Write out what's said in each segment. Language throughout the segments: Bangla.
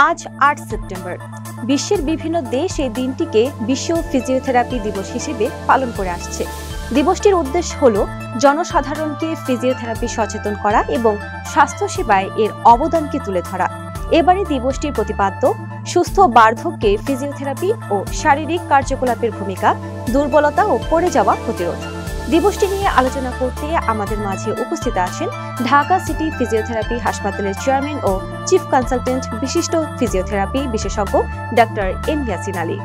আজ ৮ সেপ্টেম্বর বিশ্বের বিভিন্ন দেশ এই দিনটিকে বিশ্ব ফিজিওথেরাপি দিবস হিসেবে পালন করে আসছে। দিবসটির উদ্দেশ্য হলো জনসাধারণকে ফিজিওথেরাপি সচেতন করা এবং স্বাস্থ্যসেবায় এর অবদানকে তুলে ধরা। এবারে দিবসটির প্রতিপাদ্য সুস্থ বার্ধক্যে ফিজিওথেরাপি ও শারীরিক কার্যকলাপের ভূমিকা, দুর্বলতা ও পড়ে যাওয়া প্রতিরোধ। দিবসটি নিয়ে আলোচনা করতে আমাদের মাঝে উপস্থিত আছেন ঢাকা সিটি ফিজিওথেরাপি হাসপাতালের চেয়ারম্যান ও চিফ কনসালটেন্ট বিশিষ্ট ফিজিওথেরাপি বিশেষজ্ঞ ডাক্তার এম ইয়াসিন আলী।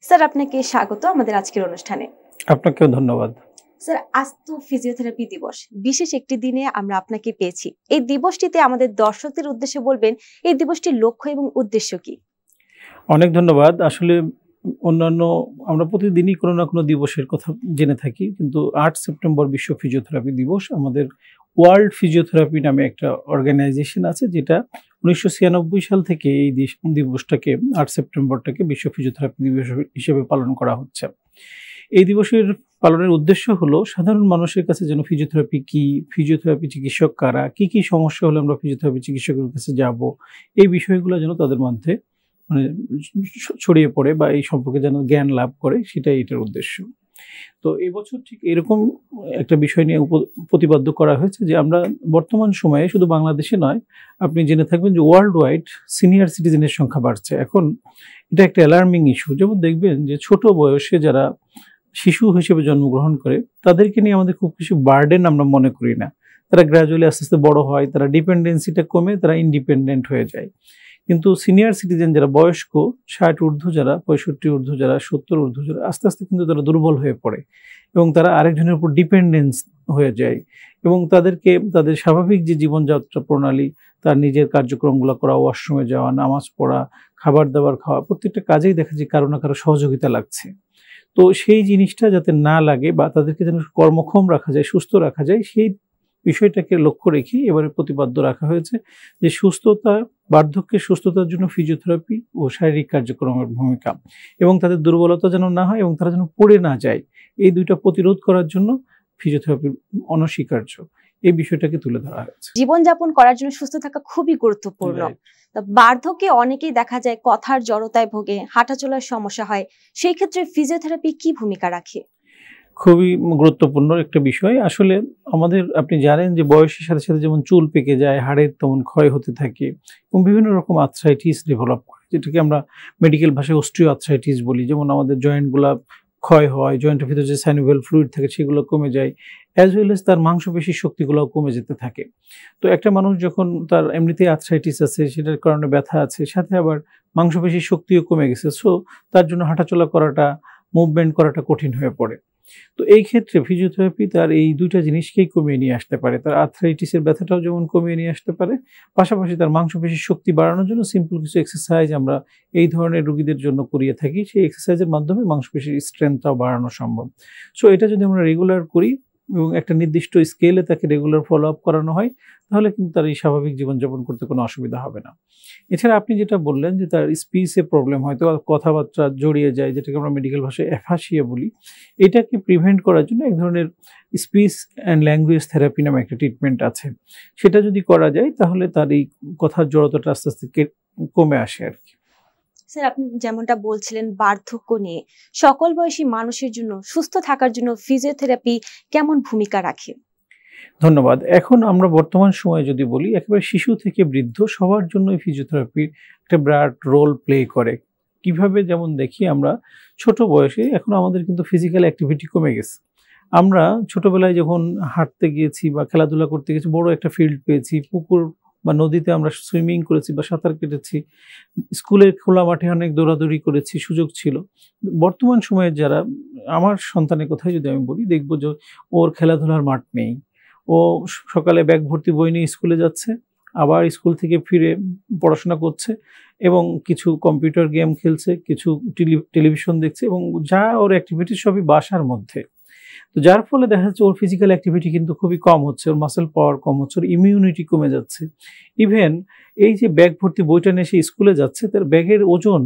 স্যার, আপনাকে স্বাগত আমাদের আজকের অনুষ্ঠানে। আপনাকেও ধন্যবাদ। স্যার, আজ তো ফিজিওথেরাপি দিবস, বিশেষ একটি দিনে আমরা আপনাকে পেয়েছি। এই দিবসটিতে আমাদের দর্শকদের উদ্দেশ্যে বলবেন এই দিবসটির লক্ষ্য এবং উদ্দেশ্য কি? অনেক ধন্যবাদ। আসলে অন্যান্য আমরা প্রতিদিনই কোনো না কোনো দিবসের কথা জেনে থাকি, কিন্তু ৮ সেপ্টেম্বর বিশ্ব ফিজিওথেরাপি দিবস। আমাদের ওয়ার্ল্ড ফিজিওথেরাপি নামে একটা অর্গানাইজেশন আছে, যেটা 1996 সাল থেকে এই দিবসটাকে ৮ সেপ্টেম্বরটাকে বিশ্ব ফিজিওথেরাপি দিবস হিসেবে পালন করা হচ্ছে। এই দিবসের পালনের উদ্দেশ্য হলো সাধারণ মানুষের কাছে যেন ফিজিওথেরাপি কি, ফিজিওথেরাপি চিকিৎসক কারা, কি সমস্যা হলে আমরা ফিজিওথেরাপি চিকিৎসকের কাছে যাব, এই বিষয়গুলো যেন তাদের মধ্যে মানে ছড়িয়ে পড়ে বা এই সম্পর্কে যেন জ্ঞান লাভ করে, সেটাই এটার উদ্দেশ্য। তো এবছর ঠিক এরকম একটা বিষয় নিয়ে প্রতিপাদ্য করা হয়েছে যে আমরা বর্তমান সময়ে শুধু বাংলাদেশে নয়, আপনি জেনে থাকবেন যে ওয়ার্ল্ড ওয়াইড সিনিয়র সিটিজেনের সংখ্যা বাড়ছে। এখন এটা একটা অ্যালার্মিং ইস্যু। যেমন দেখবেন যে ছোট বয়সে যারা শিশু হিসেবে জন্মগ্রহণ করে তাদেরকে নিয়ে আমাদের খুব কিছু বার্ডেন আমরা মনে করি না। তারা গ্র্যাজুয়ালি আস্তে আস্তে বড় হয়, তারা ডিপেন্ডেন্সিটা কমে তারা ইন্ডিপেন্ডেন্ট হয়ে যায়। কিন্তু সিনিয়র সিটিজেন যারা বয়স্ক, 60 ঊর্ধ্ব যারা, 65 ঊর্ধ্ব যারা, 70 ঊর্ধ্ব যারা, আস্তে আস্তে কিন্তু তারা দুর্বল হয়ে পড়ে এবং তারা আরেকজনের উপর ডিপেন্ডেন্স হয়ে যায় এবং তাদেরকে তাদের স্বাভাবিক যে জীবনযাত্রা প্রণালী, তার নিজের কার্যক্রমগুলো করা, ওয়াশরুমে যাওয়া, নামাজ পড়া, খাবার দাবার খাওয়া, প্রত্যেকটা কাজেই দেখা যায় কারো না কারো সহযোগিতা লাগছে। তো সেই জিনিসটা যাতে না লাগে বা তাদেরকে যেন কর্মক্ষম রাখা যায়, সুস্থ রাখা যায়, সেই বিষয়টাকে লক্ষ্য রেখে এবারে প্রতিপাদ্য রাখা হয়েছে যে সুস্থতা, বার্ধক্যের সুস্থতার জন্য ফিজিওথেরাপি ও শারীরিক কার্যক্রমের ভূমিকা এবং তাদের দুর্বলতা যেন না হয় এবং তারা যেন পড়ে না যায়, এই দুইটা প্রতিরোধ করার জন্য ফিজিওথেরাপি অনস্বীকার্য, এই বিষয়টাকে তুলে ধরা হয়েছে। জীবনযাপন করার জন্য সুস্থ থাকা খুবই গুরুত্বপূর্ণ। বার্ধক্যে অনেকেই দেখা যায় কথার জড়তায় ভোগে, হাঁটা চলার সমস্যা হয়, সেই ক্ষেত্রে ফিজিওথেরাপি কি ভূমিকা রাখে? খুবই গুরুত্বপূর্ণ একটা বিষয়। আসলে আমাদের, আপনি জানেন যে বয়সের সাথে সাথে যেমন চুল পেকে যায়, হাড়ের তেমন ক্ষয় হতে থাকে এবং বিভিন্ন রকম আর্থ্রাইটিস ডেভেলপ করে, যেটাকে আমরা মেডিকেল ভাষায় অস্টিও আর্থ্রাইটিস বলি। যেমন আমাদের জয়েন্টগুলা ক্ষয় হয়, জয়েন্টের ভিতরে যে সাইনোভিয়াল ফ্লুইড থাকে সেগুলো কমে যায়, অ্যাজ ওয়েল এজ তার মাংসপেশির শক্তিগুলোও কমে যেতে থাকে। তো একটা মানুষ যখন তার এমনিতেই আর্থ্রাইটিস আছে, সেটার কারণে ব্যথা আছে, সাথে আবার মাংসপেশির শক্তিও কমে গেছে, সো তার জন্য হাঁটাচলা করাটা, মুভমেন্ট করাটা কঠিন হয়ে পড়ে। তো এই ক্ষেত্রে ফিজিওথেরাপি তার এই দুইটা জিনিসকেই কমিয়ে নিয়ে আসতে পারে। তার আর্থ্রাইটিসের ব্যথাটাও যেমন কমিয়ে নিয়ে আসতে পারে, পাশাপাশি তার মাংসপেশির শক্তি বাড়ানোর জন্য সিম্পল কিছু এক্সারসাইজ আমরা এই ধরনের রোগীদের জন্য করিয়ে থাকি। সেই এক্সারসাইজের মাধ্যমে মাংসপেশির স্ট্রেংথটাও বাড়ানো সম্ভব। সো এটা যদি আমরা রেগুলার করি এবং একটা নির্দিষ্ট স্কেলে তাকে রেগুলার ফলো আপ করানো হয়, তাহলে কিন্তু তার এই স্বাভাবিক জীবনযাপন করতে কোনো অসুবিধা হবে না। এছাড়া আপনি যেটা বললেন যে তার স্পিচে প্রবলেম হয়তো, কথাবার্তা জড়িয়ে যায়, যেটাকে আমরা মেডিকেল ভাষায় অ্যাফাসিয়া বলি, এটাকে প্রিভেন্ট করার জন্য এক ধরনের স্পিচ অ্যান্ড ল্যাঙ্গুয়েজ থেরাপি নামে একটা ট্রিটমেন্ট আছে। সেটা যদি করা যায় তাহলে তার এই কথার জড়তাটা আস্তে আস্তে কমে আসে আর কি। স্যার, আপনি যেমনটা বলছিলেন বার্ধক্য নিয়ে, সকল বয়সী মানুষের জন্য সুস্থ থাকার জন্য ফিজিওথেরাপি কেমন ভূমিকা রাখে? ধন্যবাদ। এখন আমরা বর্তমান সময়ে যদি বলি, একেবারে শিশু থেকে বৃদ্ধ সবার জন্যই ফিজিওথেরাপির একটা বিরাট রোল প্লে করে। কিভাবে? যেমন দেখি আমরা ছোট বয়সে এখন আমাদের কিন্তু ফিজিক্যাল অ্যাক্টিভিটি কমে গেছে। আমরা ছোটবেলায় যখন হাঁটতে গিয়েছি বা খেলাধুলা করতে গেছি, বড় একটা ফিল্ড পেয়েছি, পুকুর বা নদীতে আমরা সুইমিং করেছি বা সাঁতার কেটেছি, স্কুলের খোলা মাঠে অনেক দৌড়াদৌড়ি করেছি, সুযোগ ছিল। বর্তমান সময়ে যারা, আমার সন্তানের কথাই যদি আমি বলি, দেখবো যে ওর খেলাধুলার মাঠ নেই। ও সকালে ব্যাগ ভর্তি বই নিয়ে স্কুলে যাচ্ছে, আবার স্কুল থেকে ফিরে পড়াশোনা করছে এবং কিছু কম্পিউটার গেম খেলছে, কিছু টেলিভিশন দেখছে এবং যা ওর অ্যাক্টিভিটি সবই বাসার মধ্যে। তো যার ফলে দেখা যাচ্ছে ওর ফিজিক্যাল অ্যাক্টিভিটি কিন্তু খুবই কম হচ্ছে, ওর মাসেল পাওয়ার কম হচ্ছে, ওর ইমিউনিটি কমে যাচ্ছে। ইভেন এই যে ব্যাগ ভর্তি বইটা নিয়ে সে স্কুলে যাচ্ছে, তার ব্যাগের ওজন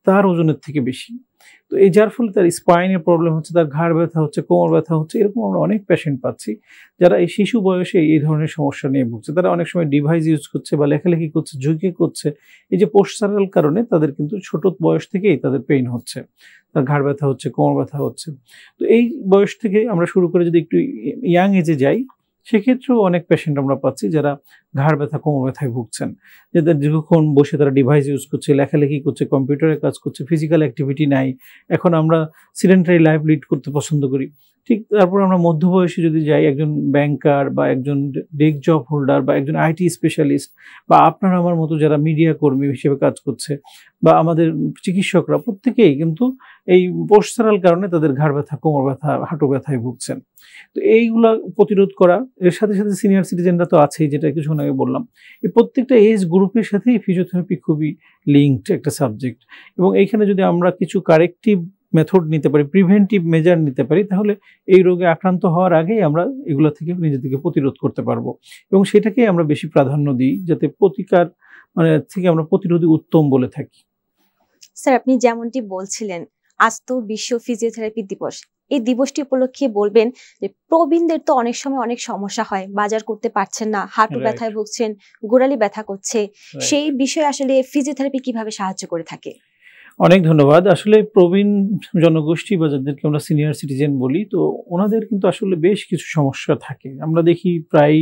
তার ওজনের থেকে বেশি। তো এই যার ফলে তার স্পাইনের প্রবলেম হচ্ছে, তার ঘাড় ব্যথা হচ্ছে, কোমর ব্যথা হচ্ছে, এরকম আমরা অনেক পেশেন্ট পাচ্ছি যারা এই শিশু বয়সে এই ধরনের সমস্যা নিয়ে ভুগছে। তারা অনেক সময় ডিভাইস ইউজ করছে বা লেখালেখি করছে, ঝুঁকে করছে, এই যে পোস্টারাল কারণে তাদের কিন্তু ছোট বয়স থেকেই তাদের পেইন হচ্ছে, তার ঘাড় ব্যথা হচ্ছে, কোমর ব্যথা হচ্ছে। তো এই বয়স থেকে আমরা শুরু করে যদি একটু ইয়াং এজে যাই, সেক্ষেত্রেও অনেক পেশেন্ট আমরা পাচ্ছি যারা ঘাড় ব্যথা, কোমর ব্যথায় ভুগছেন, যাদের দীর্ঘক্ষণ বসে তারা ডিভাইস ইউজ করছে, লেখালেখি করছে, কম্পিউটারে কাজ করছে, ফিজিক্যাল অ্যাক্টিভিটি নাই। এখন আমরা সিডেন্টারি লাইফ লিড করতে পছন্দ করি। ঠিক তারপর আমরা মধ্যবয়সী যদি যাই, একজন ব্যাংকার বা একজন ডেস্ক জব হোল্ডার বা একজন আইটি স্পেশালিস্ট বা আপনার আমার মতো যারা মিডিয়া কর্মী হিসেবে কাজ করছে বা আমাদের চিকিৎসকরা, প্রত্যেকেই কিন্তু এই পোস্টারাল কারণে তাদের ঘাড় ব্যথা, কোমর ব্যথা, হাঁটু ব্যথায় ভুগছেন। তো এইগুলা প্রতিরোধ করা, এর সাথে সাথে সিনিয়র সিটিজেনরা তো আছেই, যেটা কিছুক্ষণ আগে বললাম। এই প্রত্যেকটা এজ গ্রুপের সাথেই ফিজিওথেরাপি খুবই লিঙ্কড একটা সাবজেক্ট, এবং এইখানে যদি আমরা কিছু কারেক্টিভ মেথড নিতে পারি, প্রিভেন্টিভ মেজার নিতে পারি, তাহলে এই রোগে আক্রান্ত হওয়ার আগেই আমরা এগুলো থেকে নিজেদেরকে প্রতিরোধ করতে পারবো, এবং সেটাকেই আমরা বেশি প্রাধান্য দিই, যাতে প্রতিকার থেকে আমরা প্রতিরোধী উত্তম বলে থাকি। স্যার, আপনি যেমনটি বলছিলেন, আজ তো বিশ্ব ফিজিওথেরাপি দিবস। এই দিবসটি উপলক্ষে বলবেন যে প্রবীণদের তো অনেক সময় অনেক সমস্যা হয়, বাজার করতে পারছেন না, হাঁটু ব্যথায় ভুগছেন, গোড়ালি ব্যথা করছে, সেই বিষয়ে আসলে ফিজিওথেরাপি কিভাবে সাহায্য করে থাকে? অনেক ধন্যবাদ। আসলে প্রবীণ জনগোষ্ঠী বা যাদেরকে আমরা সিনিয়র সিটিজেন বলি, তো ওনাদের কিন্তু আসলে বেশ কিছু সমস্যা থাকে। আমরা দেখি প্রায়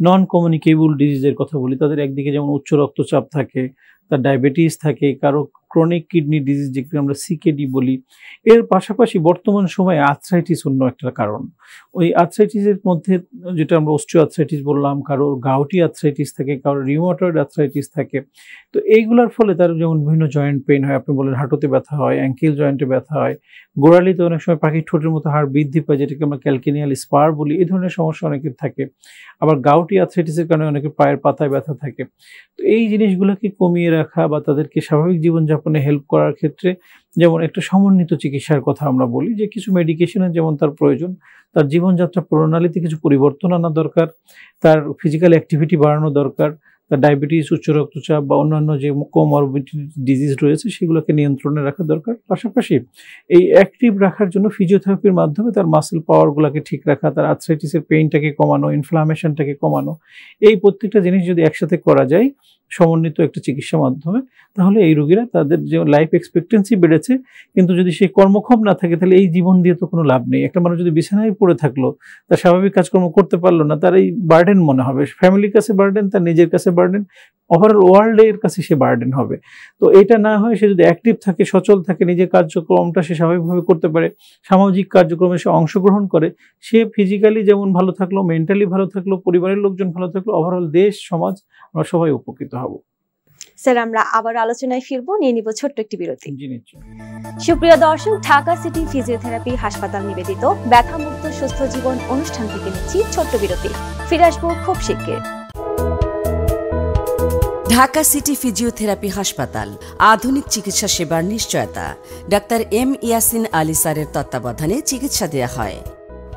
নন কমিউনিকেবল ডিজিজের কথা বলি, তাদের একদিকে যেমন উচ্চ রক্তচাপ থাকে, তার ডায়াবেটিস থাকে, কারো ক্রনিক কিডনি ডিজিজ যেগুলো আমরা সিকেডি বলি। এর পাশাপাশি বর্তমান সময়ে আর্থ্রাইটিস অন্য একটা কারণ। ওই আর্থ্রাইটিসের মধ্যে যেটা আমরা অস্টিও আর্থ্রাইটিস বললাম, কারো গাউটি আর্থ্রাইটিস থাকে, কারো রিউমাটয়েড আর্থ্রাইটিস থাকে। তো এইগুলোর ফলে তার যেমন বিভিন্ন জয়েন্ট পেইন হয়, আপনি বলেন হাঁটুতে ব্যথা হয়, অ্যাঙ্কেল জয়েন্টে ব্যথা হয়, গোড়ালিতে অনেক সময় পাখির ঠোঁটের মতো হাড় বৃদ্ধি পায়, যেটাকে আমরা ক্যালকেনিয়াল স্পার বলি। এই ধরনের সমস্যা অনেকের থাকে। আবার গাউটি আর্থ্রাইটিসের কারণে অনেকের পায়ের পাতায় ব্যথা থাকে। তো এই জিনিসগুলোকে কমিয়ে রাখা বা তাদেরকে স্বাভাবিক জীবনযাপনে হেল্প করার ক্ষেত্রে যেমন একটা সমন্বিত চিকিৎসার কথা আমরা বলি, যে কিছু মেডিকেশনের যেমন তার প্রয়োজন, তার জীবনযাত্রা প্রণালীতে কিছু পরিবর্তন আনা দরকার, তার ফিজিক্যাল অ্যাক্টিভিটি বাড়ানো দরকার, তার ডায়াবেটিস, উচ্চ রক্তচাপ বা অন্যান্য যে কোমরবিডিটি ডিজিজ রয়েছে সেগুলোকে নিয়ন্ত্রণে রাখা দরকার। পাশাপাশি এই অ্যাক্টিভ রাখার জন্য ফিজিওথেরাপির মাধ্যমে তার মাসেল পাওয়ারগুলোকে ঠিক রাখা, তার আর্থ্রাইটিসের পেইনটাকে কমানো, ইনফ্লামেশনটাকে কমানো, এই প্রত্যেকটা জিনিস যদি একসাথে করা যায় সমন্বিত একটা চিকিৎসার মাধ্যমে, তাহলে এই রোগীরা তাদের যে লাইফ এক্সপেক্টেন্সি বেড়েছে, কিন্তু যদি সে কর্মক্ষম না থাকে তাহলে এই জীবন দিয়ে তো কোনো লাভ নেই। একটা মানুষ যদি বিছানায় পড়ে থাকলো, তার স্বাভাবিক কাজকর্ম করতে পারলো না, তার এই বার্ডেন মনে হবে, ফ্যামিলির কাছে বার্ডেন, তার নিজের কাছে বার্ডেন, ওভারঅল ওয়ার্ল্ডের কাছে সে বার্ডেন হবে। তো এটা না হয় সে যদি অ্যাক্টিভ থাকে, সচল থাকে, নিজের কার্যক্রমটা সে স্বাভাবিকভাবে করতে পারে, সামাজিক কার্যক্রমে সে অংশগ্রহণ করে, সে ফিজিক্যালি যেমন ভালো থাকলো, মেন্টালি ভালো থাকলো, পরিবারের লোকজন ভালো থাকলো, ওভারঅল দেশ, সমাজ, আমরা সবাই উপকৃত হব। স্যার, আমরা আবার আলোচনায় ফিরবো, নিয়ে নিব ছোট্ট একটি বিরতি। জি নিশ্চয়ই। সুপ্রিয় দর্শক, ঢাকা সিটি ফিজিওথেরাপি হাসপাতাল নিবেদিত ব্যথামুক্ত সুস্থ জীবন অনুষ্ঠান থেকে নিচ্ছি ছোট্ট বিরতি। ফিরে আসবো খুব শীঘ্রই। ঢাকা সিটি ফিজিওথেরাপি হাসপাতাল, আধুনিক চিকিৎসা সেবার নিশ্চয়তা। ডাক্তার এম ইয়াসিন আলী স্যারের তত্ত্বাবধানে চিকিৎসা দেওয়া হয়।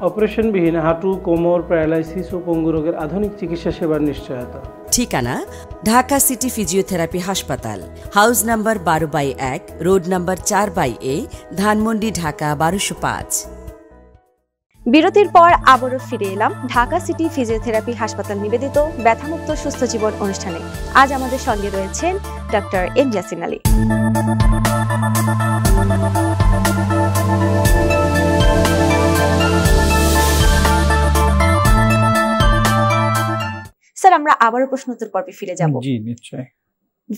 অপারেশনবিহীন হাঁটু, কোমর, প্যারালাইসিস ও পঙ্গু রোগের আধুনিক চিকিৎসা সেবার নিশ্চয়তা। ঠিকানা ঢাকা সিটি ফিজিওথেরাপি হাসপাতাল, house number 12/1, road number 4/A, Dhanmondi, Dhaka 1205। বিরতির পর আবারও ফিরে এলাম ঢাকা সিটি ফিজিওথেরাপি হাসপাতাল নিবেদিত ব্যথামুক্ত সুস্থ জীবন অনুষ্ঠানে। আজ আমাদের সঙ্গে রয়েছেন doctor M Yasin Ali. Sir, আমরা আবারও প্রশ্নোত্তর পর্বে ফিরে যাব। জি নিশ্চয়ই।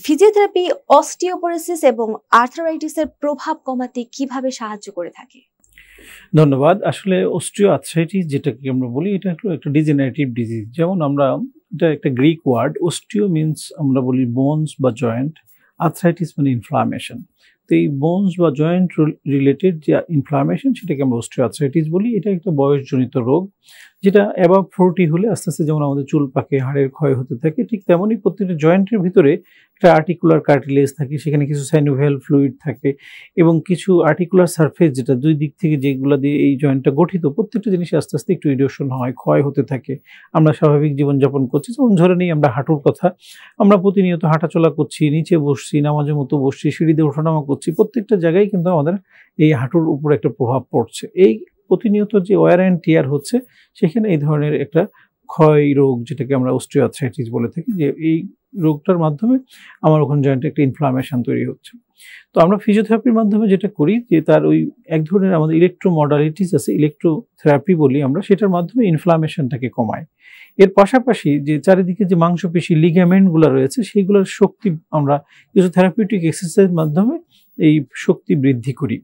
ফিজিওথেরাপি অস্টিওপোরোসিস এবং আর্থ্রাইটিসের প্রভাব কমাতে কিভাবে সাহায্য করে থাকে? ধন্যবাদ। আসলে অস্টিও আর্থ্রাইটিস যেটাকে আমরা বলি, এটা একটা ডিজেনারেটিভ ডিজিজ। যেমন আমরা, এটা একটা গ্রিক ওয়ার্ড, অস্টিও মিনস আমরা বলি বোনস বা জয়েন্ট, আর্থ্রাইটিস মানে ইনফ্লামেশন। তো এই বোনস বা জয়েন্ট রিলেটেড যে ইনফ্লামেশন, সেটাকে আমরা অস্টিও আর্থ্রাইটিস বলি। এটা একটা বয়সজনিত রোগ, যেটা অ্যাবাভ 40 হলে আস্তে আস্তে যেমন আমাদের চুল পাকে, হাড়ের ক্ষয় হতে থাকে, ঠিক তেমনই প্রত্যেকটা জয়েন্টের ভিতরে একটা আর্টিকুলার কার্টিলেজ থাকে, সেখানে কিছু সাইনোভিয়াল ফ্লুইড থাকে এবং কিছু আর্টিকুলার সারফেস, যেটা দুই দিক থেকে যেগুলো দিয়ে এই জয়েন্টটা গঠিত, প্রত্যেকটা জিনিস আস্তে আস্তে একটু ইরোশন হয়, ক্ষয় হতে থাকে। আমরা স্বাভাবিক জীবনযাপন করছি, যেমন ধরে নিই আমরা হাঁটুর কথা, আমরা প্রতিনিয়ত হাঁটাচলা করছি, নিচে বসছি, নামাজের মতো বসছি, সিঁড়িতে ওঠানামা করছি, প্রত্যেকটা জায়গায় কিন্তু আমাদের এই হাঁটুর উপর একটা প্রভাব পড়ছে। এই প্রতিনিয়ত যে ওয়্যার অ্যান্ড টিয়ার হচ্ছে, সেখানে এই ধরনের একটা ক্ষয় রোগ, যেটাকে আমরা অস্টিওআর্থ্রাইটিস বলে থাকি, যে এই রোগটার মাধ্যমে আমার ওখানে জয়েন্টে একটা ইনফ্লামেশন তৈরি হচ্ছে। তো আমরা ফিজিওথেরাপির মাধ্যমে যেটা করি, যে তার ওই এক ধরনের আমাদের ইলেকট্রোমডালিটিস আছে, ইলেকট্রোথেরাপি বলি আমরা, সেটার মাধ্যমে ইনফ্লামেশনটাকে কমায়। এর পাশাপাশি যে চারিদিকে যে মাংসপেশি লিগামেন্টগুলো রয়েছে, সেইগুলোর শক্তি আমরা কিছু থেরাপিউটিক এক্সারসাইজের মাধ্যমে এই শক্তি বৃদ্ধি করি,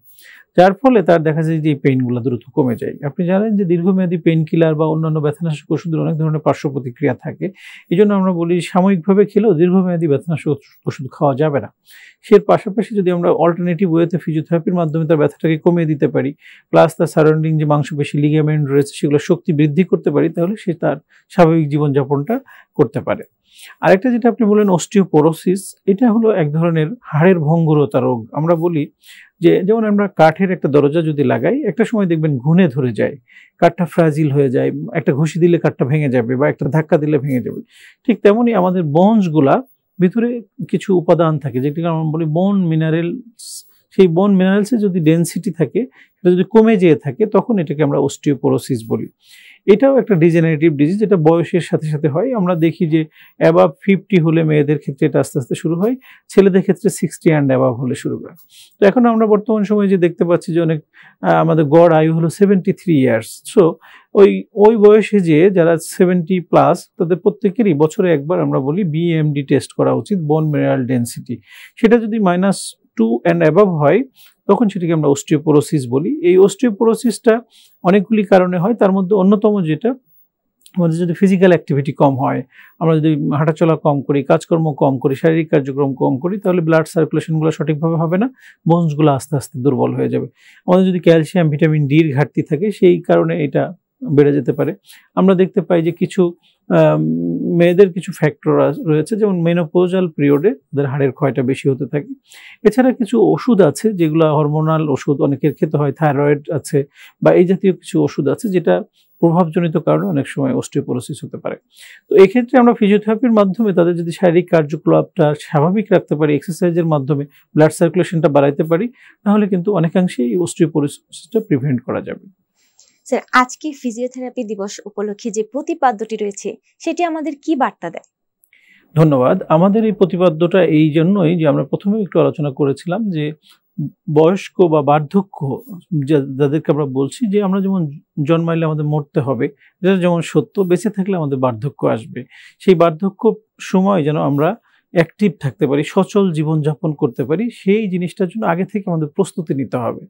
যার ফলে তার দেখা যায় যে এই পেইনগুলো দ্রুত কমে যায়। আপনি জানেন যে দীর্ঘমেয়াদী পেইন কিলার বা অন্যান্য ব্যথানাশক ওষুধের অনেক ধরনের পার্শ্ব প্রতিক্রিয়া থাকে। এই জন্য আমরা বলি সাময়িকভাবে খেলেও দীর্ঘমেয়াদী ব্যথানাশক ওষুধ খাওয়া যাবে না। এর পাশাপাশি যদি আমরা অল্টারনেটিভ ওয়েতে ফিজিওথেরাপির মাধ্যমে তার ব্যথাটাকে কমিয়ে দিতে পারি, প্লাস তার সারাউন্ডিং যে মাংসপেশি লিগামেন্ট রয়েছে সেগুলো শক্তি বৃদ্ধি করতে পারি, তাহলে সে তার স্বাভাবিক জীবনযাপনটা করতে পারে। আরেকটা যেটা আপনি বললেন অস্টিওপোরোসিস, এটা হলো এক ধরনের হাড়ের ভঙ্গুরতা রোগ। আমরা বলি যে যেমন আমরা কাঠের একটা দরজা যদি লাগাই, একটা সময় দেখবেন ঘুণে ধরে যায়, কাঠটা ফ্রাজিল হয়ে যায়, একটা ঘুষি দিলে কাঠটা ভেঙে যাবে বা একটা ধাক্কা দিলে ভেঙে যাবে। ঠিক তেমনই আমাদের বোনসগুলা ভিতরে কিছু উপাদান থাকে, যেটাকে আমরা বলি বোন মিনারেলস। সেই বোন মিনারেলসে যদি ডেনসিটি থাকে, এটা যদি কমে যেয়ে থাকে, তখন এটাকে আমরা অস্টিওপোরোসিস বলি। এটাও একটা ডিজেনারেটিভ ডিজিজ, যেটা বয়সের সাথে সাথে হয়। আমরা দেখি যে অ্যাবাভ 50 হলে মেয়েদের ক্ষেত্রে এটা আস্তে আস্তে শুরু হয়, ছেলেদের ক্ষেত্রে 60 অ্যান্ড অ্যাবাভ হলে শুরু হয়। তো এখন আমরা বর্তমান সময়ে যে দেখতে পাচ্ছি যে অনেক আমাদের গড় আয়ু হলো 73 ইয়ার্স। সো ওই বয়সে যে যারা 70+, তাদের প্রত্যেকেরই বছরে একবার আমরা বলি বিএমডি টেস্ট করা উচিত, বোন মিনারেল ডেনসিটি। সেটা যদি -2 অ্যান্ড অ্যাবাভ হয়, তখন সেটাকে আমরা অস্টিওপোরোসিস বলি। এই অস্টিওপোরোসিসটা অনেকগুলি কারণে হয়, তার মধ্যে অন্যতম যেটা, আমাদের যদি ফিজিক্যাল অ্যাক্টিভিটি কম হয়, আমরা যদি হাঁটাচলা কম করি, কাজকর্ম কম করি, শারীরিক কার্যক্রম কম করি, তাহলে ব্লাড সার্কুলেশনগুলো সঠিকভাবে হবে না, বোনসগুলো আস্তে আস্তে দুর্বল হয়ে যাবে। আমাদের যদি ক্যালসিয়াম, ভিটামিন ডির ঘাটতি থাকে, সেই কারণে এটা বেড়ে যেতে পারে। আমরা দেখতে পাই যে কিছু মেয়েদের কিছু ফ্যাক্টর রয়েছে, যেমন মেনোপোজাল পিরিয়ডে তাদের হাড়ের ক্ষয়টা বেশি হতে থাকে। এছাড়া কিছু ওষুধ আছে, যেগুলো হরমোনাল ওষুধ অনেকের খেতে হয়, থাইরয়েড আছে বা এই জাতীয় কিছু ওষুধ আছে, যেটা প্রভাবজনিত কারণে অনেক সময় অস্টিওপোরোসিস হতে পারে। তো এক্ষেত্রে আমরা ফিজিওথেরাপির মাধ্যমে তাদের যদি শারীরিক কার্যকলাপটা স্বাভাবিক রাখতে পারি, এক্সারসাইজের মাধ্যমে ব্লাড সার্কুলেশনটা বাড়াইতে পারি, তাহলে কিন্তু অনেকাংশেই এই অস্টিওপোরোসিসটা প্রিভেন্ট করা যাবে। স্যার, আজকে ফিজিওথেরাপি দিবস উপলক্ষে যে প্রতিপাদ্যটি রয়েছে, সেটি আমাদের কি বার্তা দেয়? ধন্যবাদ। আমাদের এই প্রতিপাদ্যটা এই জন্যই যে আমরা প্রথমে একটু আলোচনা করেছিলাম যে বয়স্ক বা বার্ধক্য যাদেরকে আমরা বলছি যে আমরা যেমন জন্মাইলে আমাদের মরতে হবে, যেটা যেমন সত্য, বেঁচে থাকলে আমাদের বার্ধক্য আসবে। সেই বার্ধক্য সময় যেন আমরা অ্যাক্টিভ থাকতে পারি, সচল জীবনযাপন করতে পারি, সেই জিনিসটার জন্য আগে থেকে আমাদের প্রস্তুতি নিতে হবে।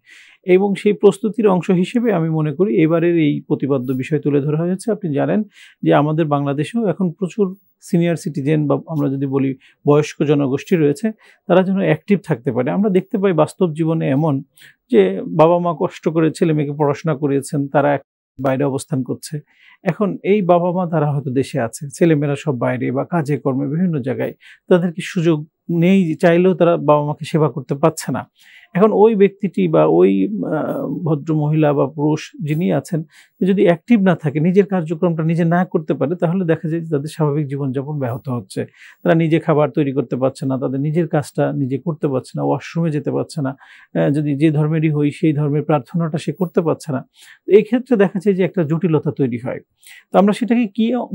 এবং সেই প্রস্তুতির অংশ হিসেবে আমি মনে করি এবারের এই প্রতিপাদ্য বিষয় তুলে ধরা হয়েছে। আপনি জানেন যে আমাদের বাংলাদেশেও এখন প্রচুর সিনিয়র সিটিজেন বা আমরা যদি বলি বয়স্ক জনগোষ্ঠী রয়েছে, তারা যেন অ্যাক্টিভ থাকতে পারে। আমরা দেখতে পাই বাস্তব জীবনে এমন যে বাবা মা কষ্ট করে ছেলে মেয়েকে পড়াশোনা করিয়েছেন, তারা বাইরে অবস্থান করছে। এখন এই বাবা মা তারা হয়তো দেশে আছে, ছেলেমেয়েরা সব বাইরে বা কাজে কর্মে বিভিন্ন জায়গায়, তাদেরকে সুযোগ নেই, চাইলেও তারা বাবা মাকে সেবা করতে পারছে না। এখন ওই ব্যক্তিটি বা ওই ভদ্র মহিলা বা পুরুষ যিনি আছেন, যদি অ্যাক্টিভ না থাকে, নিজের কার্যক্রমটা নিজে না করতে পারে, তাহলে দেখা যায় যে তাদের স্বাভাবিক জীবনযাপন ব্যাহত হচ্ছে। তারা নিজে খাবার তৈরি করতে পারছে না, তাদের নিজের কাজটা নিজে করতে পারছে না, ওয়াশরুমে যেতে পারছে না, যদি যে ধর্মেরই হই সেই ধর্মের প্রার্থনাটা সে করতে পারছে না। এই ক্ষেত্রে দেখা যায় যে একটা জটিলতা তৈরি হয়। তো আমরা সেটাকে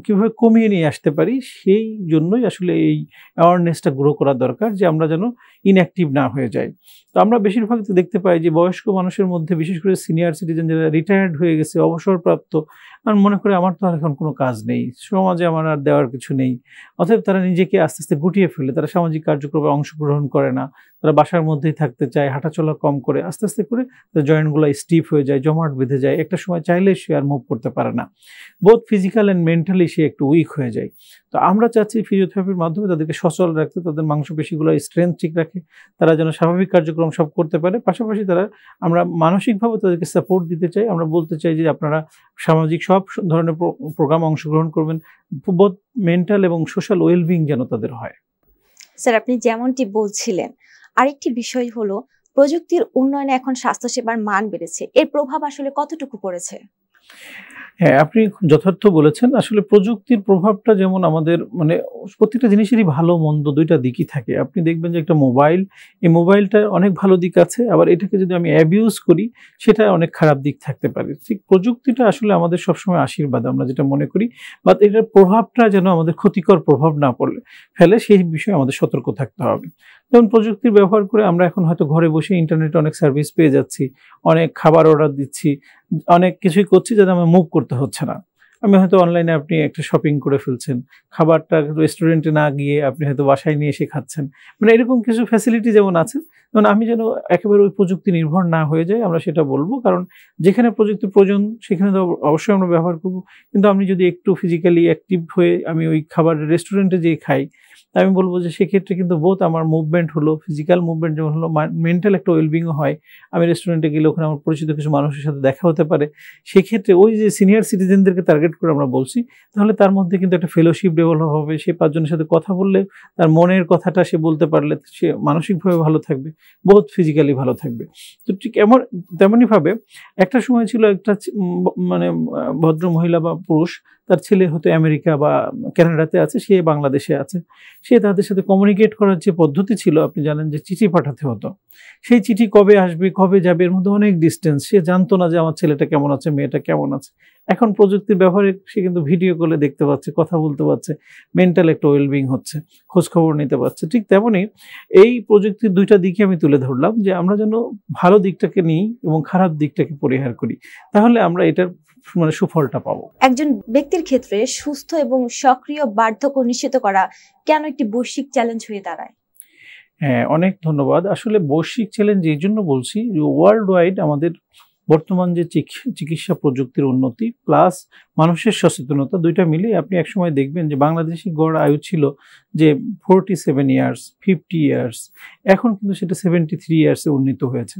কীভাবে কমিয়ে নিয়ে আসতে পারি, সেই জন্যই আসলে এই অ্যাওয়ারনেসটা গ্রো করা দরকার, যে আমরা যেন ইনঅ্যাক্টিভ না হয়ে যাই। তো আমরা বেশিরভাগ দেখতে পাই যে বয়স্ক মানুষের মধ্যে, বিশেষ করে সিনিয়র সিটিজেন যারা রিটায়ার্ড হয়ে গেছে, অবসরপ্রাপ্ত, আর মনে করে আমার তো আর এখন কোনো কাজ নেই, সমাজে আমার আর দেওয়ার কিছু নেই, অতএব তারা নিজেকে আস্তে আস্তে গুটিয়ে ফেলে, তারা সামাজিক কার্যক্রমে অংশগ্রহণ করে না, তারা বাসার মধ্যেই থাকতে চায়, হাঁটাচলা কম করে, আস্তে আস্তে করে তাদের জয়েন্টগুলো স্টিফ হয়ে যায়, জমাট বেঁধে যায়, একটা সময় চাইলে সে আর মুভ করতে পারে না, বোথ ফিজিক্যাল অ্যান্ড মেন্টালি সে একটু উইক হয়ে যায়। তো আমরা চাচ্ছি ফিজিওথেরাপির মাধ্যমে তাদেরকে সচল রাখতে, তাদের মাংসপেশিগুলো স্ট্রেংথ ঠিক রাখে, তারা যেন স্বাভাবিক কার্যক্রম সব করতে পারে। পাশাপাশি আমরা মানসিকভাবে তাদেরকে সাপোর্ট দিতে চাই। আমরা বলতে চাই যে আপনারা সামাজিক সব ধরনের প্রোগ্রাম অংশগ্রহণ করবেন, বোধ মেন্টাল এবং সোশ্যাল ওয়েলবিং যেন তাদের হয়। স্যার, আপনি যেমনটি বলছিলেন, আরেকটি বিষয় হলো প্রযুক্তির উন্নয়নে এখন স্বাস্থ্যসেবার মান বেড়েছে, এর প্রভাব আসলে কতটুকু পড়েছে? হ্যাঁ, আপনি যথার্থ বলেছেন। আসলে প্রযুক্তির প্রভাবটা যেমন আমাদের মানে প্রত্যেকটা জিনিসেরই ভালো মন্দ দুইটা দিকই থাকে। আপনি দেখবেন যে একটা মোবাইল, এই মোবাইলটার অনেক ভালো দিক আছে, আবার এটাকে যদি আমি অ্যাবিউজ করি সেটা অনেক খারাপ দিক থাকতে পারে। ঠিক প্রযুক্তিটা আসলে আমাদের সবসময় আশীর্বাদ আমরা যেটা মনে করি, বাট এটার প্রভাবটা যেন আমাদের ক্ষতিকর প্রভাব না ফেলে সেই বিষয়ে আমাদের সতর্ক থাকতে হবে। যেমন প্রযুক্তির ব্যবহার করে আমরা এখন হয়তো ঘরে বসে ইন্টারনেটে অনেক সার্ভিস পেয়ে যাচ্ছি, অনেক খাবার অর্ডার দিচ্ছি, অনেক কিছুই করছি যাতে আমার মুভ করতে হচ্ছে না। আমি হয়তো অনলাইনে আপনি একটা শপিং করে ফেলছেন, খাবারটা রেস্টুরেন্টে না গিয়ে আপনি হয়তো বাসায় নিয়ে এসে খাচ্ছেন। মানে এরকম কিছু ফ্যাসিলিটি যেমন আছে, যেমন আমি যেন একেবারে ওই প্রযুক্তি নির্ভর না হয়ে যায় আমরা সেটা বলবো। কারণ যেখানে প্রযুক্তির প্রয়োজন সেখানে তো অবশ্যই আমরা ব্যবহার করব, কিন্তু আমি যদি একটু ফিজিক্যালি অ্যাক্টিভ হয়ে আমি ওই খাবার রেস্টুরেন্টে যেয়ে খাই, আমি বলবো যে সেক্ষেত্রে কিন্তু বোধ আমার মুভমেন্ট হলো, ফিজিক্যাল মুভমেন্ট যেমন হলো, মেন্টাল একটা ওয়েলবিংও হয়। আমি রেস্টুরেন্টে গেলে ওখানে আমার পরিচিত কিছু মানুষের সাথে দেখা হতে পারে। সেক্ষেত্রে ওই যে সিনিয়র সিটিজেনদেরকে টার্গেট করে আমরা বলছি, তাহলে তার মধ্যে কিন্তু একটা ফেলোশিপ ডেভেলপ হবে। সে 5 জনের সাথে কথা বললে তার মনের কথাটা সে বলতে পারলে সে মানসিকভাবে ভালো থাকবে, বহুত ফিজিক্যালি ভালো থাকবে। তো ঠিক তেমনইভাবে একটা সময় ছিল একটা মানে ভদ্র মহিলা বা পুরুষ, তার ছেলে হয়তো আমেরিকা বা কানাডাতে আছে, সে বাংলাদেশে আছে, সে তাদের সাথে কমিউনিকেট করার যে পদ্ধতি ছিল আপনি জানেন যে চিঠি পাঠাতে হতো। সেই চিঠি কবে আসবে কবে যাবে এর মধ্যে অনেক ডিস্টেন্স, সে জানতো না যে আমার ছেলেটা কেমন আছে, মেয়েটা কেমন আছে। এখন প্রযুক্তির ব্যবহারে সে কিন্তু ভিডিও কলে দেখতে পাচ্ছে, কথা বলতে পারছে, মেন্টাল একটা ওয়েলবিং হচ্ছে, খোঁজখবর নিতে পারছে। ঠিক তেমনই এই প্রযুক্তির দুইটা দিকে আমি তুলে ধরলাম যে আমরা যেন ভালো দিকটাকে নিই এবং খারাপ দিকটাকে পরিহার করি, তাহলে আমরা এটার মানে সুফলটা পাবো। একজন ব্যক্তির ক্ষেত্রে সুস্থ এবং সক্রিয় বার্ধক্য নিশ্চিত করা কেন একটি বৈশ্বিক চ্যালেঞ্জ হয়ে দাঁড়ায়? হ্যাঁ, অনেক ধন্যবাদ। আসলে বৈশ্বিক চ্যালেঞ্জ এই জন্য বলছি, ওয়ার্ল্ড ওয়াইড আমাদের বর্তমান যে চিকিৎসা প্রযুক্তির উন্নতি প্লাস মানুষের সচেতনতা দুইটা মিলে আপনি একসময় দেখবেন যে বাংলাদেশি গড় আয়ু ছিল যে 47 ইয়ার্স, 50 ইয়ার্স, এখন কিন্তু সেটা 73 ইয়ার্সে উন্নীত হয়েছে।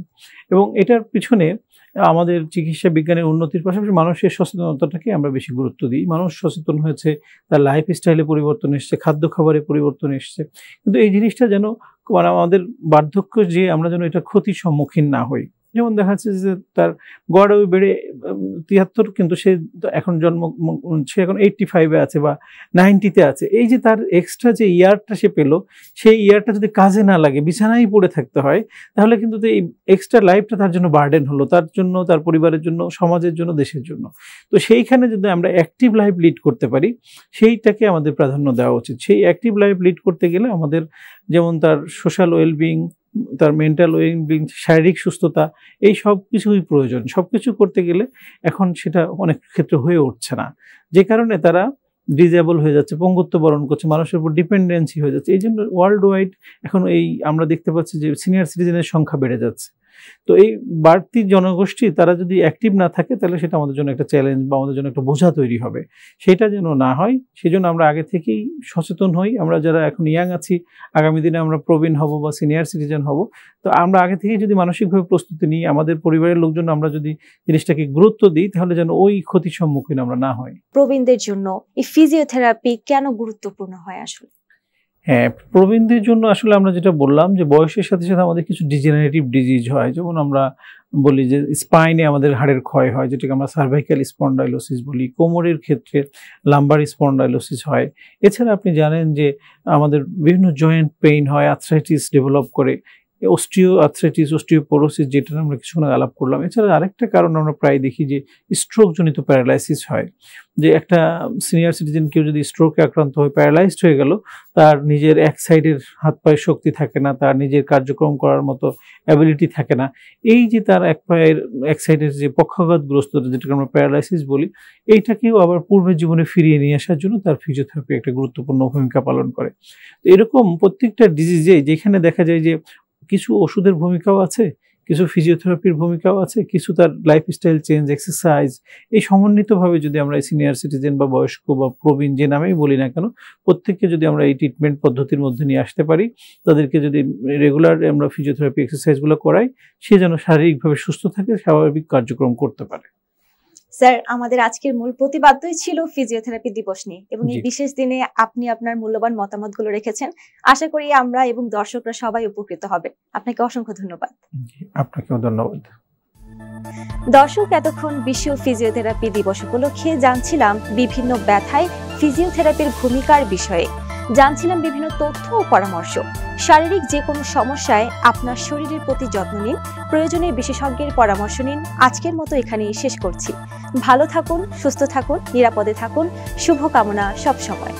এবং এটার পিছনে আমাদের চিকিৎসা বিজ্ঞানের উন্নতির পাশাপাশি মানুষের সচেতনতাটাকে আমরা বেশি গুরুত্ব দিই। মানুষ সচেতন হয়েছে, তার লাইফ স্টাইলে পরিবর্তন এসছে, খাদ্য খাবারে পরিবর্তন এসছে। কিন্তু এই জিনিসটা যেন মানে আমাদের বার্ধক্য যে আমরা যেন এটা ক্ষতির সম্মুখীন না হই। যেমন দেখা যাচ্ছে যে তার গড় আয়ু বেড়ে 73, কিন্তু সে এখন সে এখন 85-এ আছে বা 90-তে আছে। এই যে তার এক্সট্রা যে ইয়ারটা সে পেলো, সেই ইয়ারটা যদি কাজে না লাগে, বিছানায় পড়ে থাকতে হয়, তাহলে কিন্তু এই এক্সট্রা লাইফটা তার জন্য বার্ডেন হলো, তার জন্য, তার পরিবারের জন্য, সমাজের জন্য, দেশের জন্য। তো সেইখানে যদি আমরা অ্যাক্টিভ লাইফ লিড করতে পারি, সেইটাকে আমাদের প্রাধান্য দেওয়া উচিত। সেই অ্যাক্টিভ লাইফ লিড করতে গেলে আমাদের যেমন তার সোশ্যাল ওয়েলবিং, তার মেন্টাল ওয়েলবিং, শারীরিক সুস্থতা, এই সব কিছুই প্রয়োজন। সব কিছু করতে গেলে এখন সেটা অনেক ক্ষেত্রে হয়ে উঠছে না, যে কারণে তারা ডিজেবল হয়ে যাচ্ছে, পঙ্গুত্ব বরণ করছে, মানুষের উপর ডিপেন্ডেন্সি হয়ে যাচ্ছে। এই জন্য ওয়ার্ল্ড ওয়াইড এখন আমরা দেখতে পাচ্ছি যে সিনিয়র সিটিজেনের সংখ্যা বেড়ে যাচ্ছে। তো এই বাড়তি জনগোষ্ঠী তারা যদি অ্যাক্টিভ না থাকে, তাহলে সেটা আমাদের জন্য একটা চ্যালেঞ্জ বা আমাদের জন্য একটা বোঝা তৈরি হবে। সেটা যেন না হয়, সেজন্য আমরা আগে থেকেই সচেতন হই। আমরা যারা এখন ইয়াং আছি, আগামী দিনে আমরা প্রবীণ হব বা সিনিয়র সিটিজেন হব, তো আমরা আগে থেকেই যদি মানসিকভাবে প্রস্তুতি নিই, আমাদের পরিবারের লোকজন আমরা যদি জিনিসটাকে গুরুত্ব দিই, তাহলে যেন ওই ক্ষতির সম্মুখীন আমরা না হই। প্রবীণদের জন্য এই ফিজিওথেরাপি কেন গুরুত্বপূর্ণ হয় আসলে? হ্যাঁ, প্রবীণদের জন্য আসলে আমরা যেটা বললাম যে বয়সের সাথে সাথে আমাদের কিছু ডিজেনারেটিভ ডিজিজ হয়। যেমন আমরা বলি যে স্পাইনে আমাদের হাড়ের ক্ষয় হয়, যেটাকে আমরা সার্ভাইকাল স্পন্ডাইলোসিস বলি। কোমরের ক্ষেত্রে লাম্বার স্পন্ডাইলোসিস হয়। এছাড়া আপনি জানেন যে আমাদের বিভিন্ন জয়েন্ট পেইন হয়, আর্থ্রাইটিস ডেভেলপ করে, অস্টিও আর্থ্রাইটিস, অস্টিওপোরোসিস, যেটা আমরা কিছুক্ষণ আলাপ করলাম। এছাড়া আরেকটা কারণ আমরা প্রায় দেখি যে স্ট্রোকজনিত প্যারালাইসিস হয়, যে একটা সিনিয়র সিটিজেন কেউ যদি স্ট্রোকে আক্রান্ত হয়ে প্যারালাইজড হয়ে গেল, তার নিজের এক সাইডের হাত পায়ের শক্তি থাকে না, তার নিজের কার্যক্রম করার মতো অ্যাবিলিটি থাকে না। এই যে তার এক সাইডের যে পক্ষাঘাতগ্রস্ত, যেটাকে আমরা প্যারালাইসিস বলি, এইটাকেও আবার পূর্বের জীবনে ফিরিয়ে নিয়ে আসার জন্য তার ফিজিওথেরাপি একটা গুরুত্বপূর্ণ ভূমিকা পালন করে। এরকম প্রত্যেকটা ডিজিজে যেখানে দেখা যায় যে কিছু ওষুধের ভূমিকাও আছে, কিছু ফিজিওথেরাপির ভূমিকাও আছে, কিছু তার লাইফস্টাইল চেঞ্জ, এক্সারসাইজ, এই সমন্বিতভাবে যদি আমরা সিনিয়র সিটিজেন বা বয়স্ক বা প্রবীণ যে নামেই বলি না কেন, প্রত্যেককে যদি আমরা এই ট্রিটমেন্ট পদ্ধতির মধ্যে নিয়ে আসতে পারি, তাদেরকে যদি রেগুলার আমরা ফিজিওথেরাপি এক্সারসাইজগুলো করাই, সে যেন শারীরিকভাবে সুস্থ থাকে, স্বাভাবিক কার্যক্রম করতে পারে। স্যার, আমাদের আজকের মূল প্রতিপাদ্যই ছিল ফিজিওথেরাপি দিবস নিয়ে, এবং এই জি। বিশেষ দিনে আপনি আপনার মূল্যবান মতামতগুলো রেখেছেন। আশা করি আমরা এবং দর্শকরা সবাই উপকৃত হবে। আপনাকে অসংখ্য ধন্যবাদ। জি, আপনাকেও ধন্যবাদ। দর্শক, এতক্ষণ বিশ্ব ফিজিওথেরাপি দিবস উপলক্ষে জানছিলাম বিভিন্ন ব্যথায় ফিজিওথেরাপির ভূমিকার বিষয়ে, জানছিলাম বিভিন্ন তথ্য ও পরামর্শ। শারীরিক যে কোনো সমস্যায় আপনার শরীরের প্রতি যত্ন নিন, প্রয়োজনে বিশেষজ্ঞের পরামর্শ নিন। আজকের মতো এখানেই শেষ করছি। ভালো থাকুন, সুস্থ থাকুন, নিরাপদে থাকুন। শুভকামনা সব সময়।